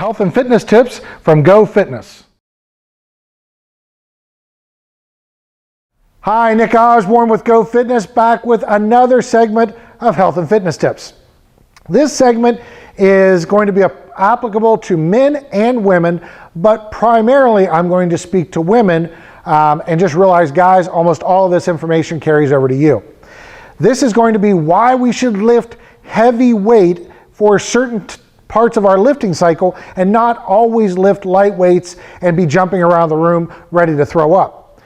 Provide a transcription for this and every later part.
health and fitness tips from Go Fitness. Hi, Nick Osborne with Go Fitness, back with another segment of health and fitness tips. This segment is going to be applicable to men and women, but primarily I'm going to speak to women, and just realize, guys, almost all of this information carries over to you. This is going to be why we should lift heavy weight for certain parts of our lifting cycle and not always lift light weights and be jumping around the room ready to throw up.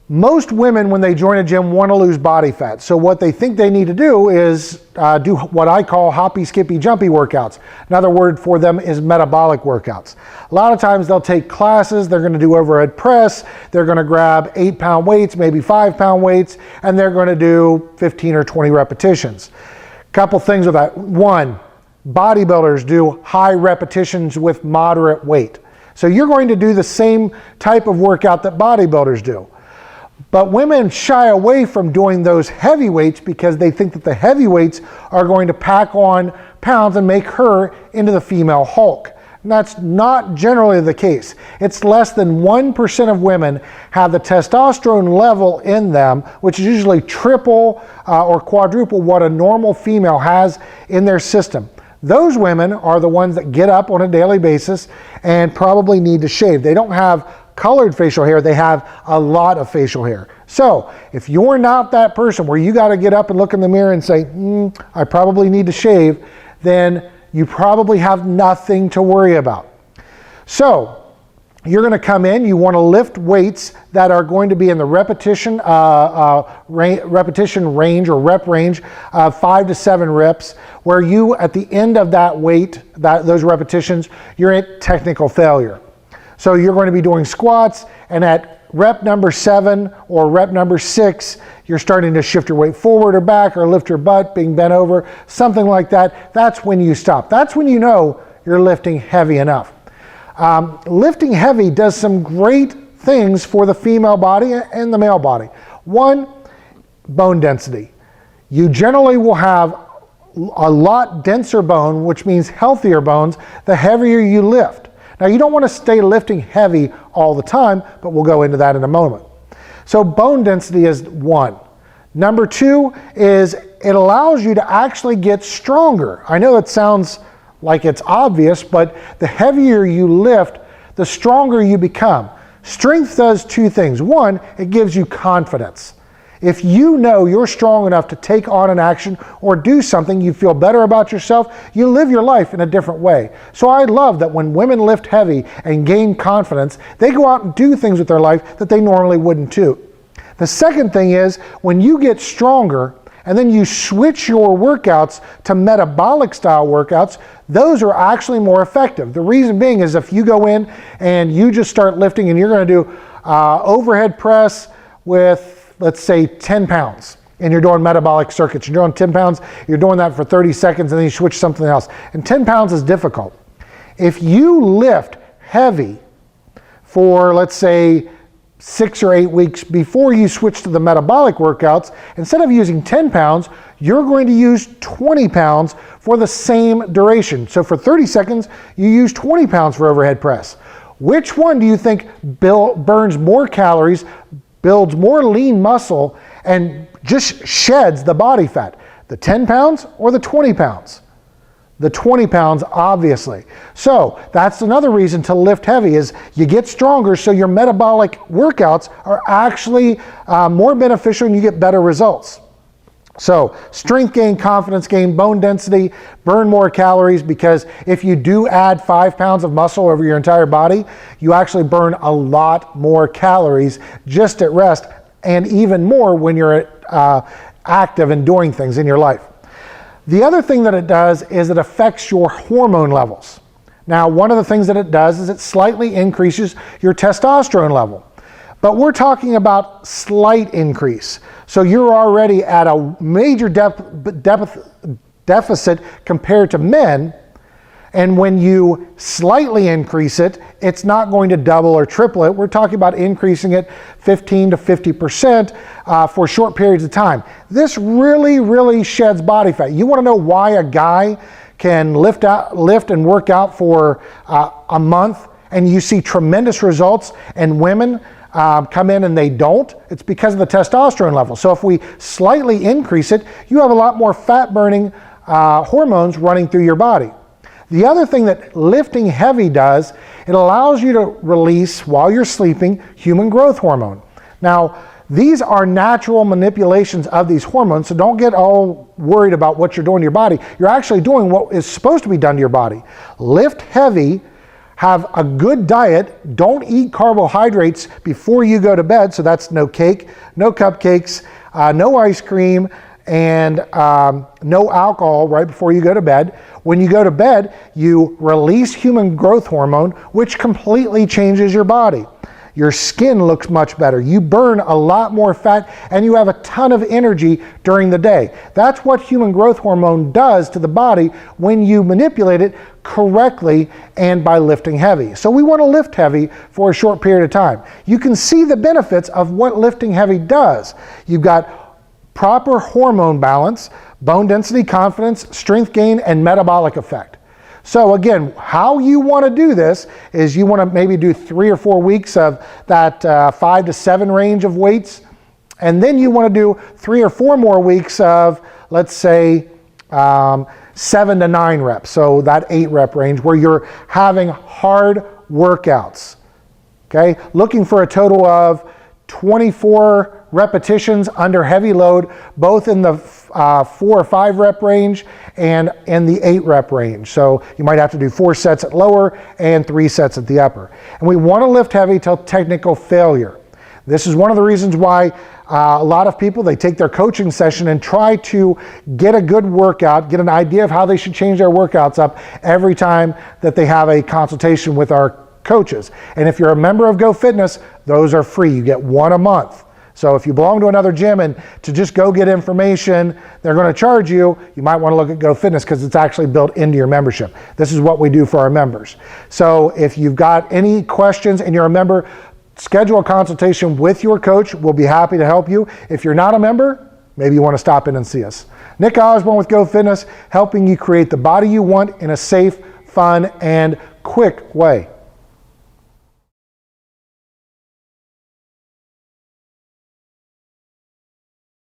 Most women, when they join a gym, want to lose body fat. So what they think they need to do is do what I call hoppy, skippy, jumpy workouts. Another word for them is metabolic workouts. A lot of times they'll take classes, they're going to do overhead press, they're going to grab 8-pound weights, maybe 5-pound weights, and they're going to do 15 or 20 repetitions. Couple things with that. One, bodybuilders do high repetitions with moderate weight. So you're going to do the same type of workout that bodybuilders do. But women shy away from doing those heavy weights because they think that the heavy weights are going to pack on pounds and make her into the female Hulk. And that's not generally the case. It's less than 1% of women have the testosterone level in them, which is usually triple or quadruple what a normal female has in their system. Those women are the ones that get up on a daily basis and probably need to shave. They don't have colored facial hair, they have a lot of facial hair. So if you're not that person where you got to get up and look in the mirror and say, I probably need to shave, then you probably have nothing to worry about. So you're going to come in, you want to lift weights that are going to be in the repetition range or rep range of 5 to 7 reps, where you, at the end of that weight, those repetitions, you're at technical failure. So you're going to be doing squats, and at rep number 7 or rep number 6, you're starting to shift your weight forward or back or lift your butt, being bent over, something like that. That's when you stop. That's when you know you're lifting heavy enough. Lifting heavy does some great things for the female body and the male body. One, bone density. You generally will have a lot denser bone, which means healthier bones, the heavier you lift. Now, you don't want to stay lifting heavy all the time, but we'll go into that in a moment. So bone density is one. Number 2 is it allows you to actually get stronger. I know it sounds like it's obvious, but the heavier you lift, the stronger you become. Strength does 2 things. One, it gives you confidence. If you know you're strong enough to take on an action or do something, you feel better about yourself, you live your life in a different way. So I love that when women lift heavy and gain confidence, they go out and do things with their life that they normally wouldn't do. The second thing is, when you get stronger and then you switch your workouts to metabolic style workouts, those are actually more effective. The reason being is if you go in and you just start lifting and you're going to do overhead press with, let's say, 10 pounds, and you're doing metabolic circuits. You're doing 10 pounds, you're doing that for 30 seconds, and then you switch something else. And 10 pounds is difficult. If you lift heavy for, let's say, 6 or 8 weeks before you switch to the metabolic workouts, instead of using 10 pounds, you're going to use 20 pounds for the same duration. So for 30 seconds, you use 20 pounds for overhead press. Which one do you think burns more calories, builds more lean muscle, and just sheds the body fat? The 10 pounds or the 20 pounds? The 20 pounds, obviously. So that's another reason to lift heavy, is you get stronger, so your metabolic workouts are actually more beneficial and you get better results. So strength gain, confidence gain, bone density, burn more calories, because if you do add 5 pounds of muscle over your entire body, you actually burn a lot more calories just at rest, and even more when you're active and doing things in your life. The other thing that it does is it affects your hormone levels. Now, one of the things that it does is it slightly increases your testosterone level. But we're talking about slight increase. So you're already at a major deficit compared to men. And when you slightly increase it, it's not going to double or triple it. We're talking about increasing it 15 to 50% for short periods of time. This really, really sheds body fat. You want to know why a guy can lift and work out for a month, and you see tremendous results, and women come in and they don't, it's because of the testosterone level. So if we slightly increase it, you have a lot more fat-burning hormones running through your body. The other thing that lifting heavy does, it allows you to release, while you're sleeping, human growth hormone. Now, these are natural manipulations of these hormones, so don't get all worried about what you're doing to your body. You're actually doing what is supposed to be done to your body. Lift heavy, have a good diet, don't eat carbohydrates before you go to bed, so that's no cake, no cupcakes, no ice cream, and no alcohol right before you go to bed. When you go to bed, you release human growth hormone, which completely changes your body. Your skin looks much better. You burn a lot more fat, and you have a ton of energy during the day. That's what human growth hormone does to the body when you manipulate it correctly and by lifting heavy. So we want to lift heavy for a short period of time. You can see the benefits of what lifting heavy does. You've got proper hormone balance, bone density, confidence, strength gain, and metabolic effect. So again, how you want to do this is you want to maybe do 3 or 4 weeks of that 5 to 7 range of weights, and then you want to do 3 or 4 more weeks of, let's say, 7 to 9 reps. So that 8 rep range where you're having hard workouts. Okay, looking for a total of 24 repetitions under heavy load, both in the 4 or 5 rep range and in the 8 rep range. So you might have to do 4 sets at lower and 3 sets at the upper. And we want to lift heavy till technical failure. This is one of the reasons why a lot of people, they take their coaching session and try to get a good workout, get an idea of how they should change their workouts up every time that they have a consultation with our coaches. And if you're a member of Go Fitness, those are free. You get 1 a month. So if you belong to another gym and to just go get information, they're going to charge you, you might want to look at Go Fitness because it's actually built into your membership. This is what we do for our members. So if you've got any questions and you're a member, schedule a consultation with your coach. We'll be happy to help you. If you're not a member, maybe you want to stop in and see us. Nick Osborne with Go Fitness, helping you create the body you want in a safe, fun, and quick way.